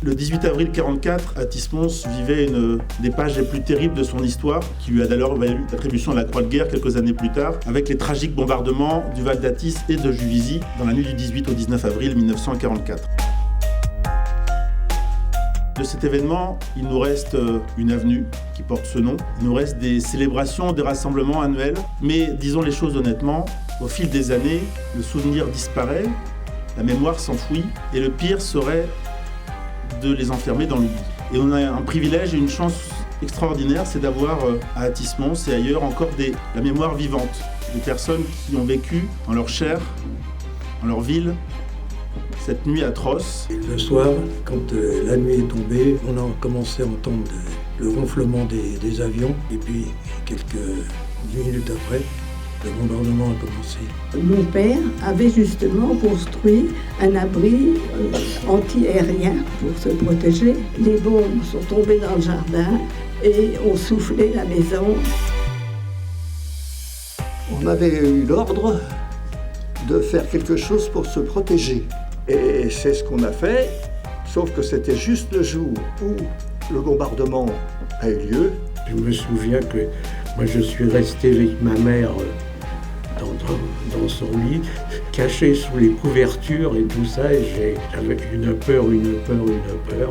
Le 18 avril 1944, Athis-Mons vivait une des pages les plus terribles de son histoire, qui lui a d'ailleurs valu l'attribution de la Croix de guerre quelques années plus tard, avec les tragiques bombardements du Val d'Athis et de Juvisy dans la nuit du 18 au 19 avril 1944. De cet événement, il nous reste une avenue qui porte ce nom. Il nous reste des célébrations, des rassemblements annuels. Mais disons les choses honnêtement, au fil des années, le souvenir disparaît, la mémoire s'enfouit, et le pire serait de les enfermer dans l'oubli. Et on a un privilège et une chance extraordinaire, c'est d'avoir à Athis-Mons et ailleurs encore la mémoire vivante, des personnes qui ont vécu en leur chair, en leur ville, cette nuit atroce. Et le soir, quand la nuit est tombée, on a commencé à entendre le ronflement des avions. Et puis, quelques minutes après, le bombardement a commencé. Mon père avait justement construit un abri anti-aérien pour se protéger. Les bombes sont tombées dans le jardin et ont soufflé la maison. On avait eu l'ordre de faire quelque chose pour se protéger. Et c'est ce qu'on a fait, sauf que c'était juste le jour où le bombardement a eu lieu. Je me souviens que moi je suis resté avec ma mère dans son lit, caché sous les couvertures et tout ça, et j'avais une peur, voilà.